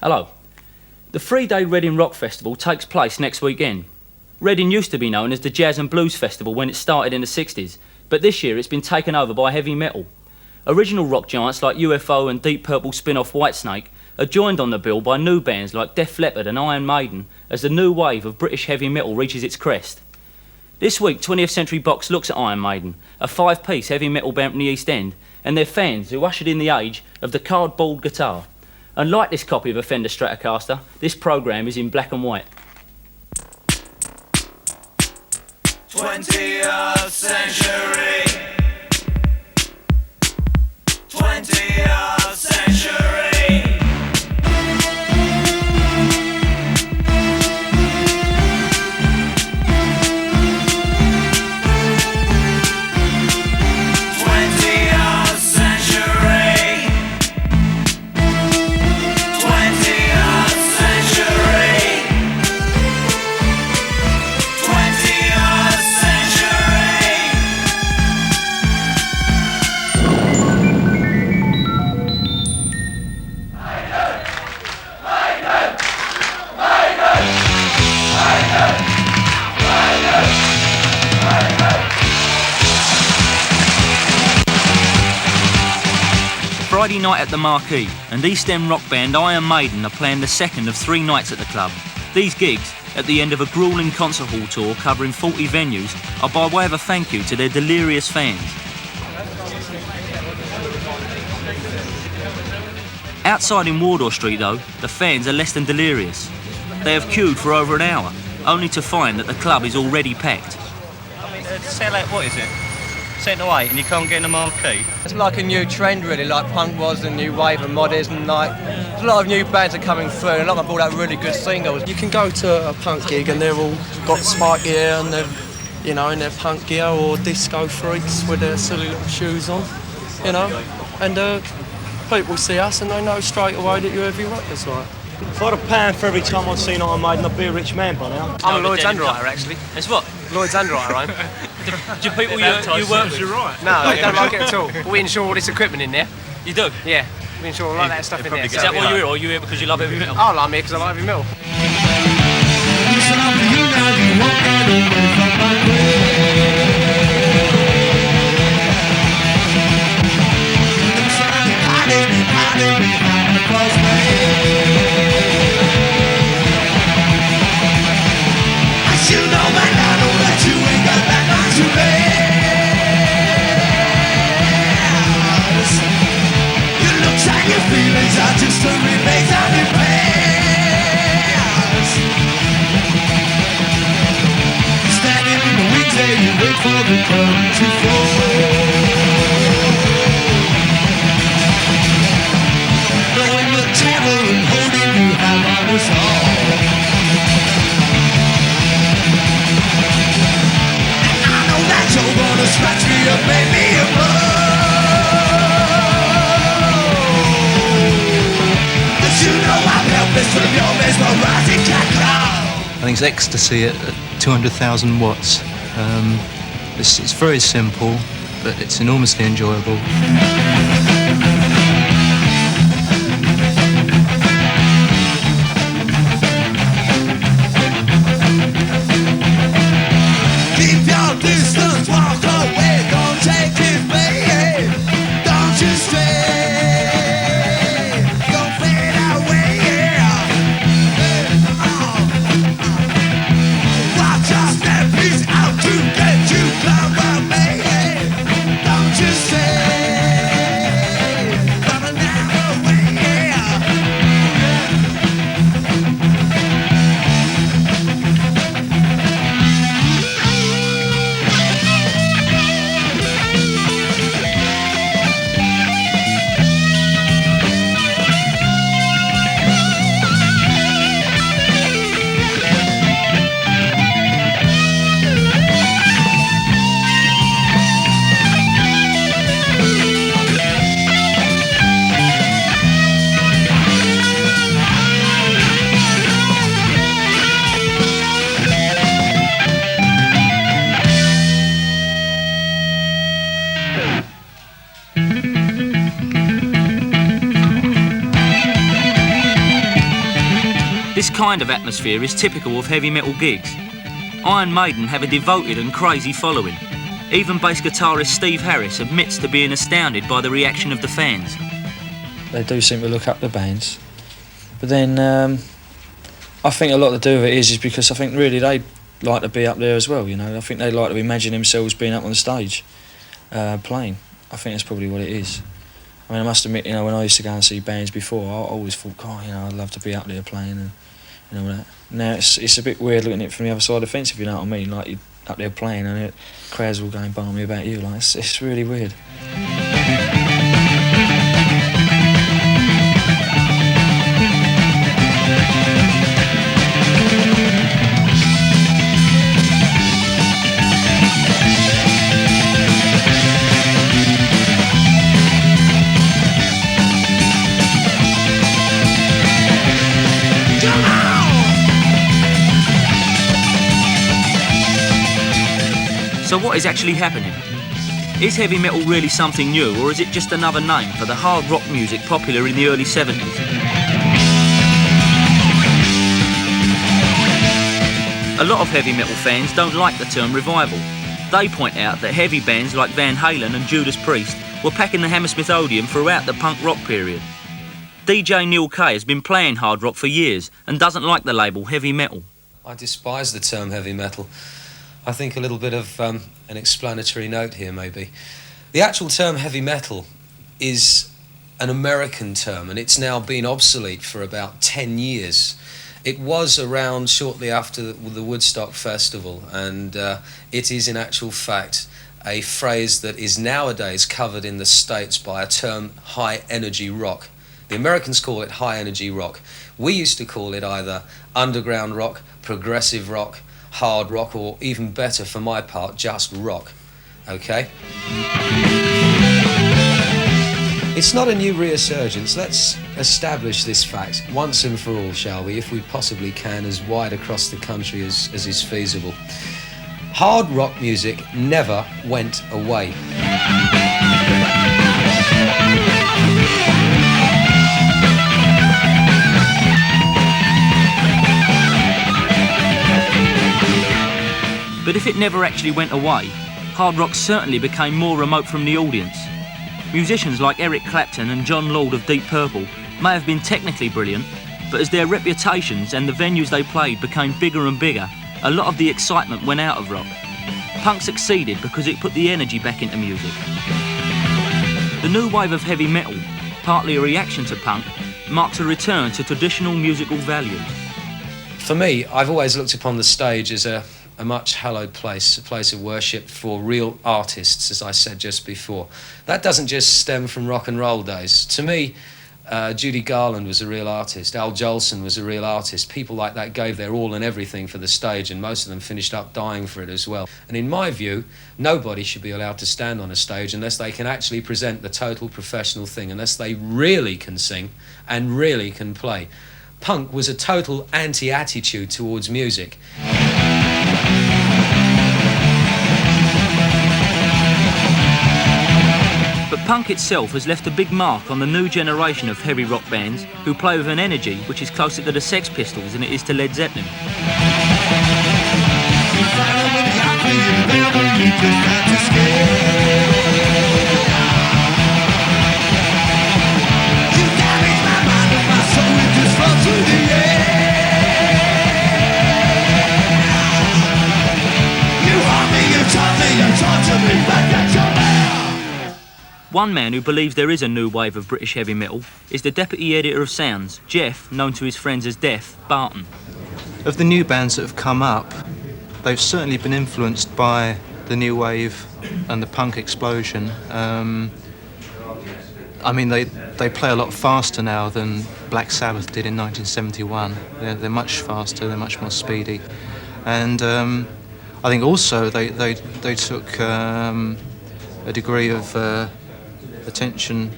Hello. The 3-day Reading Rock Festival takes place next weekend. Reading used to be known as the Jazz and Blues Festival when it started in the 60s, but this year it's been taken over by heavy metal. Original rock giants like UFO and Deep Purple spin-off Whitesnake are joined on the bill by new bands like Def Leppard and Iron Maiden as the new wave of British heavy metal reaches its crest. This week, 20th Century Box looks at Iron Maiden, a 5-piece heavy metal band from the East End, and their fans who ushered in the age of the cardboard guitar. Unlike this copy of a Fender Stratocaster, this programme is in black and white. 20th century. 20th century. Friday night at the Marquee, and East End rock band Iron Maiden are playing the second of 3 nights at the club. These gigs, at the end of a gruelling concert hall tour covering 40 venues, are by way of a thank you to their delirious fans. Outside in Wardour Street though, the fans are less than delirious. They have queued for over an hour, only to find that the club is already packed. Sell out, what is it? 7 to 8 and you can't get in the Marquee? It's like a new trend really, like punk was, the new wave of mod is, and like there's a lot of new bands are coming through and a lot of them brought out really good singles. You can go to a punk gig and they're all got spiky hair and they're, you know, in their punk gear, or disco freaks with their silly little shoes on, you know, and people see us and they know straight away that you're heavy rockers, like. If I had £1 for every time I'd seen Iron Maiden, I'd be a rich man by now. I'm a Lloyd's underwriter actually. It's what? Lloyd's underwriter, right? Do people you work with? Right. No, I don't like it at all. We insure all this equipment in there. You do? Yeah, we insure all that stuff in there. Is that why you're here, or are you here because you love heavy metal? Oh, I'm here because I like heavy metal. I think it's ecstasy at 200,000 watts. It's very simple, but it's enormously enjoyable. Keep your distance, walk away, don't take it, baby. Don't you stray, don't fade away, yeah. Watch us step peace out to get you clever, baby. Don't you stay. kind of atmosphere is typical of heavy metal gigs. Iron Maiden have a devoted and crazy following. Even bass guitarist Steve Harris admits to being astounded by the reaction of the fans. They do seem to look up the bands. But then I think a lot to do with it is because I think really they like to be up there as well, you know. I think they like to imagine themselves being up on the stage playing. I think that's probably what it is. I mean, I must admit, you know, when I used to go and see bands before, I always thought, God, you know, I'd love to be up there playing and all that. Now it's a bit weird looking at it from the other side of the fence, if you know what I mean. Like, you're up there playing and crowds all going balmy about you. Like, it's really weird. So what is actually happening? Is heavy metal really something new, or is it just another name for the hard rock music popular in the early 70s? A lot of heavy metal fans don't like the term revival. They point out that heavy bands like Van Halen and Judas Priest were packing the Hammersmith Odeon throughout the punk rock period. DJ Neil Kay has been playing hard rock for years and doesn't like the label heavy metal. I despise the term heavy metal. I think a little bit of an explanatory note here, maybe. The actual term heavy metal is an American term, and it's now been obsolete for about 10 years. It was around shortly after the Woodstock Festival, and it is in actual fact a phrase that is nowadays covered in the States by a term high energy rock. The Americans call it high energy rock. We used to call it either underground rock, progressive rock, hard rock, or even better for my part, just rock. Okay? It's not a new resurgence. Let's establish this fact once and for all, shall we, if we possibly can, as wide across the country as is feasible. Hard rock music never went away. But if it never actually went away, hard rock certainly became more remote from the audience. Musicians like Eric Clapton and John Lord of Deep Purple may have been technically brilliant, but as their reputations and the venues they played became bigger and bigger, a lot of the excitement went out of rock. Punk succeeded because it put the energy back into music. The new wave of heavy metal, partly a reaction to punk, marks a return to traditional musical values. For me, I've always looked upon the stage as a much hallowed place, a place of worship for real artists, as I said just before. That doesn't just stem from rock and roll days. To me, Judy Garland was a real artist, Al Jolson was a real artist. People like that gave their all and everything for the stage, and most of them finished up dying for it as well. And in my view, nobody should be allowed to stand on a stage unless they can actually present the total professional thing, unless they really can sing and really can play. Punk was a total anti-attitude towards music. But punk itself has left a big mark on the new generation of heavy rock bands who play with an energy which is closer to the Sex Pistols than it is to Led Zeppelin. One man who believes there is a new wave of British heavy metal is the deputy editor of Sounds, Jeff, known to his friends as Death, Barton. Of the new bands that have come up, they've certainly been influenced by the new wave and the punk explosion. I mean, they play a lot faster now than Black Sabbath did in 1971. They're much faster, they're much more speedy. And I think also they took a degree of attention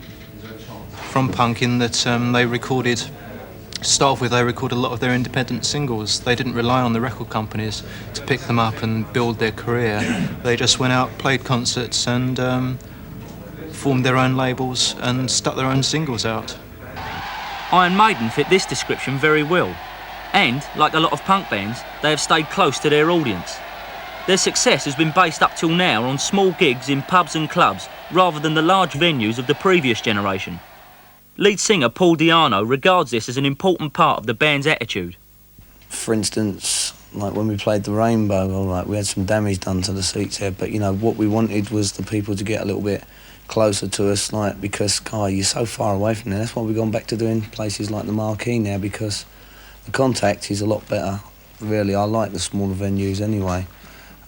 from punk in that they recorded, to start off with, they recorded a lot of their independent singles. They didn't rely on the record companies to pick them up and build their career. They just went out, played concerts and formed their own labels and stuck their own singles out. Iron Maiden fit this description very well. And, like a lot of punk bands, they have stayed close to their audience. Their success has been based up till now on small gigs in pubs and clubs, rather than the large venues of the previous generation. Lead singer Paul Di'Anno regards this as an important part of the band's attitude. For instance, like when we played the Rainbow, all right, we had some damage done to the seats here, but you know, what we wanted was the people to get a little bit closer to us, like, because, God, you're so far away from there. That's why we've gone back to doing places like the Marquee now, because the contact is a lot better. Really, I like the smaller venues anyway.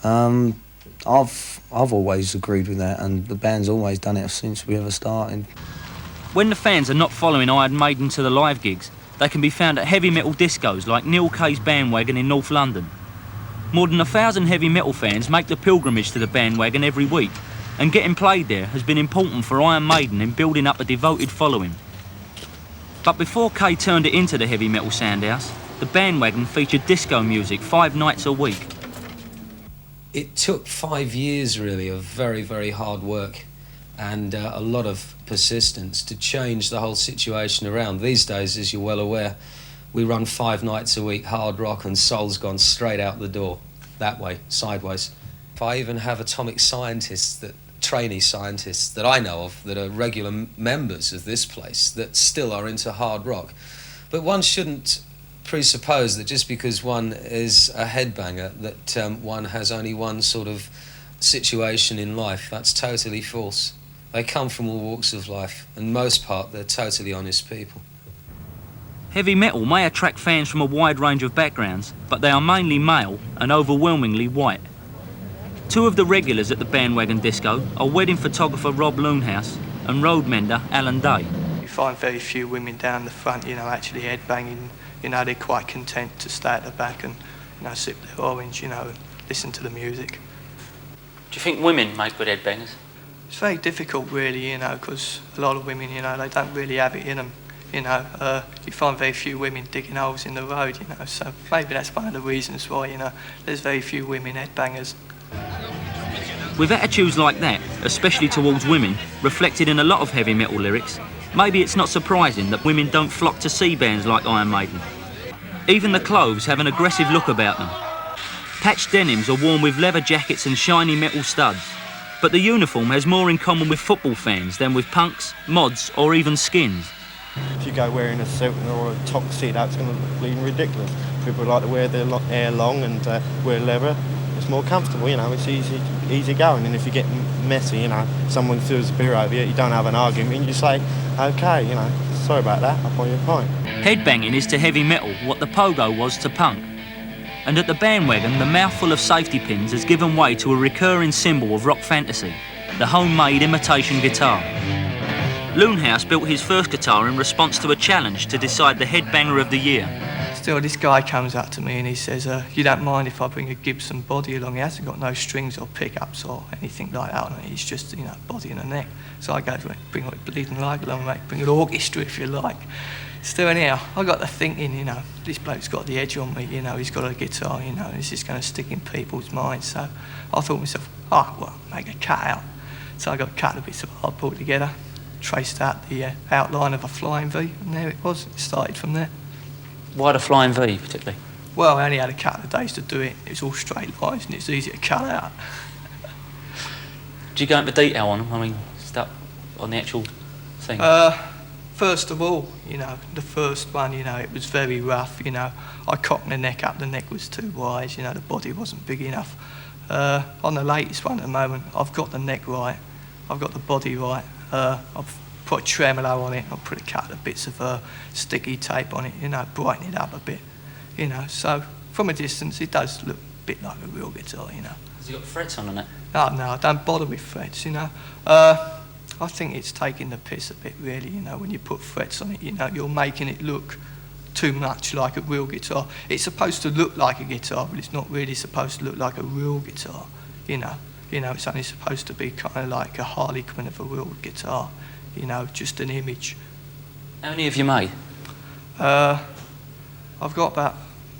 I've always agreed with that, and the band's always done it since we ever started. When the fans are not following Iron Maiden to the live gigs, they can be found at heavy metal discos like Neil Kay's Bandwagon in North London. More than 1,000 heavy metal fans make the pilgrimage to the Bandwagon every week, and getting played there has been important for Iron Maiden in building up a devoted following. But before Kay turned it into the heavy metal soundhouse, the Bandwagon featured disco music 5 nights a week. It took 5 years, really, of very, very hard work and a lot of persistence to change the whole situation around. These days, as you're well aware, we run 5 nights a week, hard rock, and soul's gone straight out the door, that way, sideways. I even have atomic scientists, trainee scientists that I know of, that are regular members of this place, that still are into hard rock. But one shouldn't presuppose that just because one is a headbanger that one has only one sort of situation in life. That's totally false. They come from all walks of life, and most part they're totally honest people. Heavy metal may attract fans from a wide range of backgrounds, but they are mainly male and overwhelmingly white. 2 of the regulars at the Bandwagon Disco are wedding photographer Rob Loonhouse and road mender Alan Day. You find very few women down the front, you know, actually headbanging. You know, they're quite content to stay at the back and, you know, sip their orange, you know, and listen to the music. Do you think women make good headbangers? It's very difficult, really, you know, because a lot of women, you know, they don't really have it in them. You know, you find very few women digging holes in the road, you know, so maybe that's one of the reasons why, you know, there's very few women headbangers. With attitudes like that, especially towards women, reflected in a lot of heavy metal lyrics, maybe it's not surprising that women don't flock to see bands like Iron Maiden. Even the clothes have an aggressive look about them. Patched denims are worn with leather jackets and shiny metal studs, but the uniform has more in common with football fans than with punks, mods or even skins. If you go wearing a suit or a tuxedo, that's going to look bleeding ridiculous. People like to wear their hair long and wear leather. It's more comfortable, you know, it's easy going. And if you get messy, you know, someone throws a beer over you, you don't have an argument, and you say, OK, you know, sorry about that, I'll buy you a pint. Headbanging is to heavy metal what the pogo was to punk. And at the Bandwagon, the mouthful of safety pins has given way to a recurring symbol of rock fantasy, the homemade imitation guitar. Loonhouse built his first guitar in response to a challenge to decide the headbanger of the year. Still, this guy comes up to me and he says, you don't mind if I bring a Gibson body along? He hasn't got no strings or pickups or anything like that on it. He's just, you know, body and a neck. So I go to him, bring what you bleeding like along, mate. Bring an orchestra if you like. Still, anyhow, I got to thinking, you know, this bloke's got the edge on me, you know, he's got a guitar, you know, this is going to stick in people's minds. So I thought to myself, oh, well, make a cut out. So I got a couple of bits of hardboard together, traced out the outline of a flying V, and there it was. It started from there. Why the flying V particularly? Well, I only had a couple of days to do it. It was all straight lines and it's easy to cut out. Do you go into detail on them? I mean, stuff on the actual thing? First of all, you know, the first one, you know, it was very rough, you know. I cocked the neck up, the neck was too wide, you know, the body wasn't big enough. On the latest one at the moment, I've got the neck right, I've got the body right, I've put a tremolo on it, I've put a couple of bits of sticky tape on it, you know, brighten it up a bit, you know. So from a distance, it does look a bit like a real guitar, you know. Has it got frets on it? Oh, no, I don't bother with frets, you know. I think it's taking the piss a bit, really, you know, when you put frets on it, you know, you're making it look too much like a real guitar. It's supposed to look like a guitar, but it's not really supposed to look like a real guitar, you know. You know, it's only supposed to be kind of like a harlequin of a real guitar, you know, just an image. How many have you made? I've got about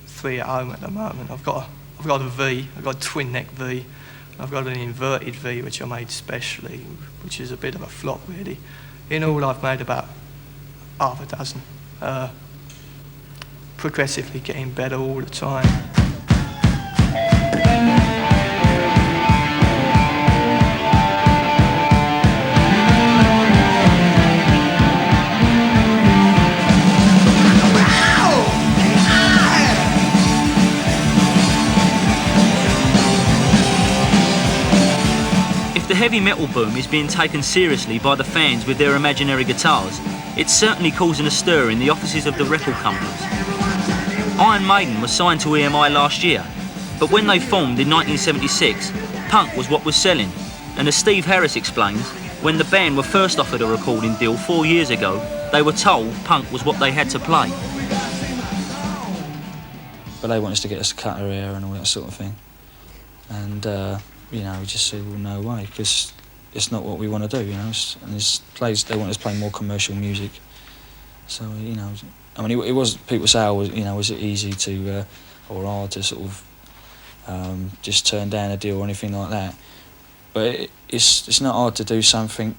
3 at home at the moment. I've got a V, I've got a twin neck V, I've got an inverted V which I made specially, which is a bit of a flop really. In all I've made about half a dozen. progressively getting better all the time. If the heavy metal boom is being taken seriously by the fans with their imaginary guitars, it's certainly causing a stir in the offices of the record companies. Iron Maiden was signed to EMI last year, but when they formed in 1976, punk was what was selling. And as Steve Harris explains, when the band were first offered a recording deal 4 years ago, they were told punk was what they had to play. But they want us to get us to cut our hair and all that sort of thing. And, you know, we just said, well, no way, because it's not what we want to do, you know. And they want us to play more commercial music. So, you know, I mean, it was, people say, oh, you know, was it easy to, or hard to sort of just turn down a deal or anything like that. But it's not hard to do something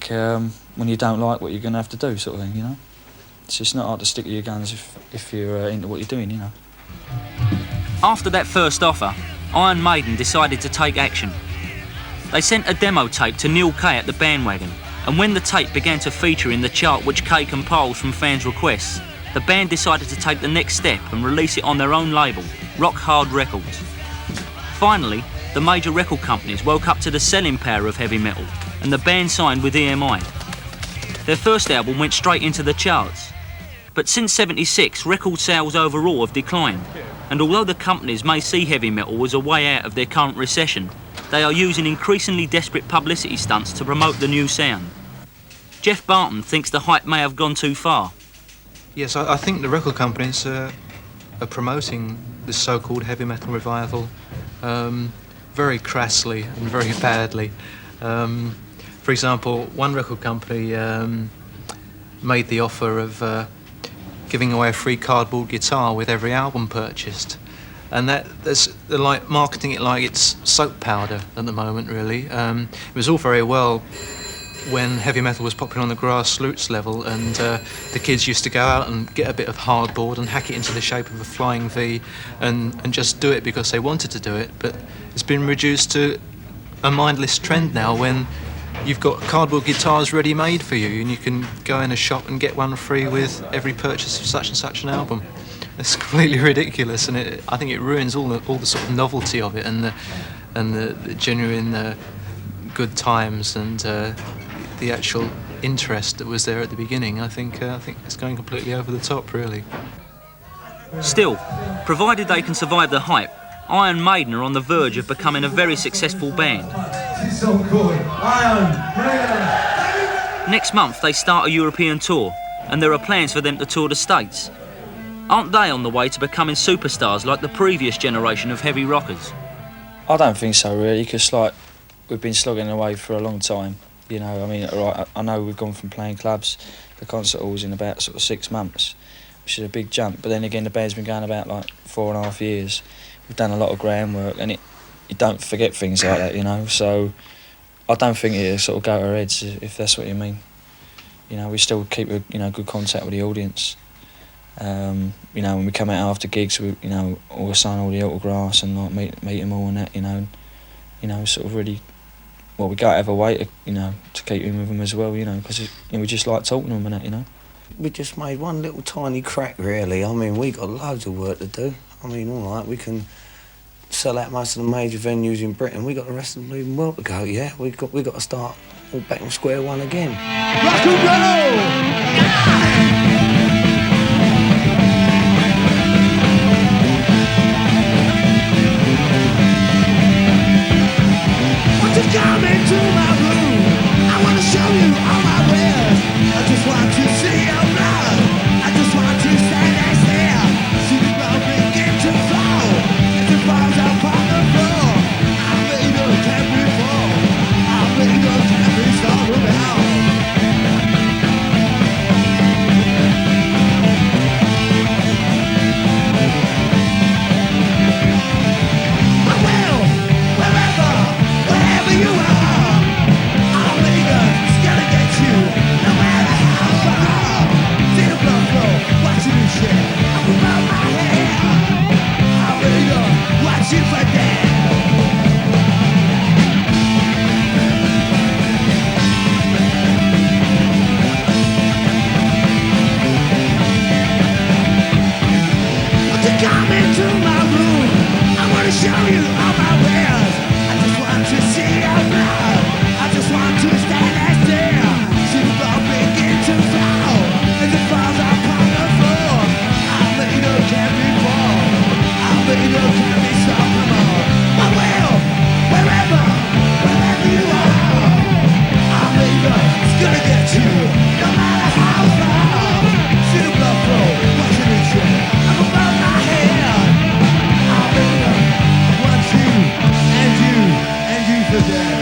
when you don't like what you're going to have to do, sort of thing, you know. It's just not hard to stick to your guns if you're into what you're doing, you know. After that first offer, Iron Maiden decided to take action. They sent a demo tape to Neil Kay at the Bandwagon, and when the tape began to feature in the chart which Kay compiles from fans' requests, the band decided to take the next step and release it on their own label, Rock Hard Records. Finally, the major record companies woke up to the selling power of heavy metal, and the band signed with EMI. Their first album went straight into the charts. But since '76, record sales overall have declined, and although the companies may see heavy metal as a way out of their current recession, they are using increasingly desperate publicity stunts to promote the new sound. Jeff Barton thinks the hype may have gone too far. Yes, I think the record companies are promoting this so-called heavy metal revival very crassly and very badly. For example, one record company made the offer of giving away a free cardboard guitar with every album purchased. And they're like marketing it like it's soap powder at the moment, really. It was all very well when heavy metal was popular on the grassroots level, and the kids used to go out and get a bit of hardboard and hack it into the shape of a flying V and just do it because they wanted to do it. But it's been reduced to a mindless trend now when you've got cardboard guitars ready-made for you and you can go in a shop and get one free with every purchase of such and such an album. It's completely ridiculous, and I think it ruins all the sort of novelty of it and the genuine good times and the actual interest that was there at the beginning. I think it's going completely over the top, really. Still, provided they can survive the hype, Iron Maiden are on the verge of becoming a very successful band. So good. Iron Maiden. Next month they start a European tour, and there are plans for them to tour the States. Aren't they on the way to becoming superstars like the previous generation of heavy rockers? I don't think so, really, because like we've been slogging away for a long time. You know, I mean, right, I know we've gone from playing clubs to concert halls in about sort of 6 months, which is a big jump. But then again, the band's been going about like 4.5 years. We've done a lot of groundwork, and you don't forget things like that, you know. So I don't think it'll sort of go to our heads, if that's what you mean. You know, we still keep a good contact with the audience. You know, when we come out after gigs, we we'll sign all the autographs and like meet them all and that, you know, sort of really. Well, we gotta have a way to keep in with them as well, you know, because we just like talking to them and that, you know. We just made one little tiny crack, really. I mean, we got loads of work to do. I mean, all right, we can sell out most of the major venues in Britain. We got the rest of the bleeding world to go. Yeah, we got to start all back on square one again. Rock and roll! Come into my room, I want to show you all my wares. I just want to see your love, I just want to stand and stare. See the ground begin to fall, as it falls upon the floor. I made a temporary fall, I made a temporary storm around. show you all my wares. I just want to see out loud. I just want to stand and stare. See the ball begin to fall as it falls upon the floor. I'll let you carry fall. I'll let you carry some. Come on, I will, wherever you are. I'll let you. It's gonna get you, no matter how far. See the blood flow, watch it reach you. I'm above my head. I'll let you. I want you and you for that.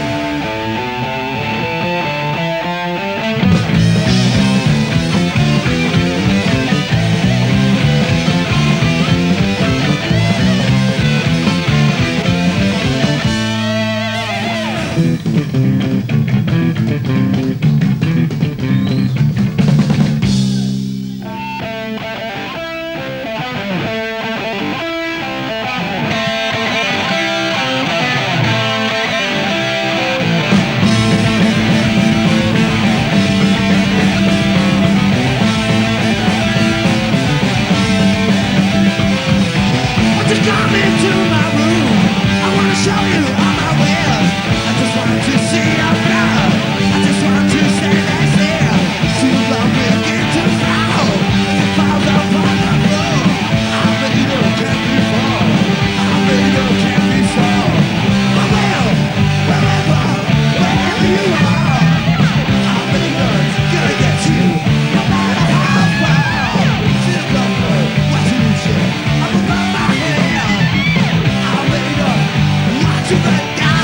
Just come into my room. I wanna show you all my wares. I just want to see out loud. I just want to stand and stare. See the blood begin to flow. It falls upon the floor. I'll bet you can't be fall. I'll bet you can't be sold. I will, wherever you are. I'll bet you it's gonna get you. No matter how far. See the blood flow. Watch it reach you. I'm above my head. To the die.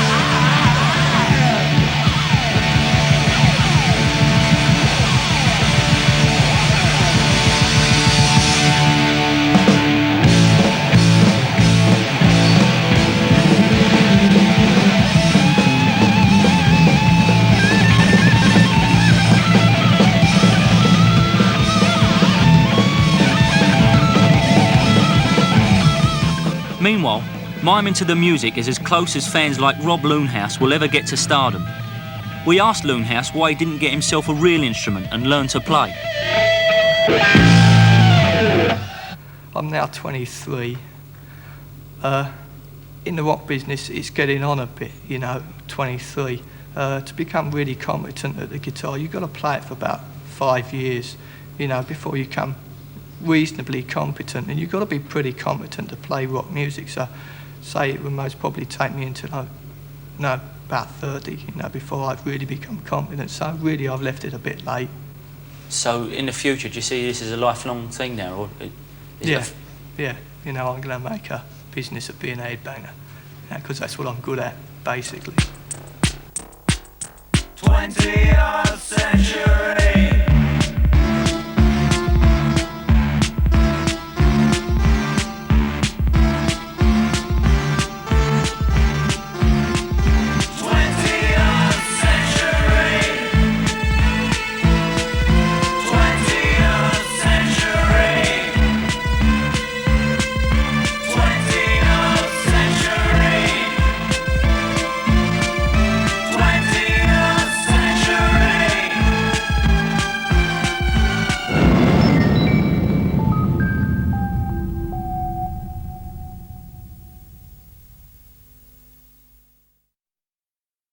Meanwhile, miming to the music is as close as fans like Rob Loonhouse will ever get to stardom. We asked Loonhouse why he didn't get himself a real instrument and learn to play. I'm now 23. In the rock business, it's getting on a bit, 23. To become really competent at the guitar, you've got to play it for about 5 years, before you come reasonably competent. And you've got to be pretty competent to play rock music. So, say it would most probably take me until about 30, before I've really become competent. So really, I've left it a bit late. So in the future, do you see this as a lifelong thing now, or? Yeah. I'm going to make a business of being a headbanger, because that's what I'm good at, basically. 20th century.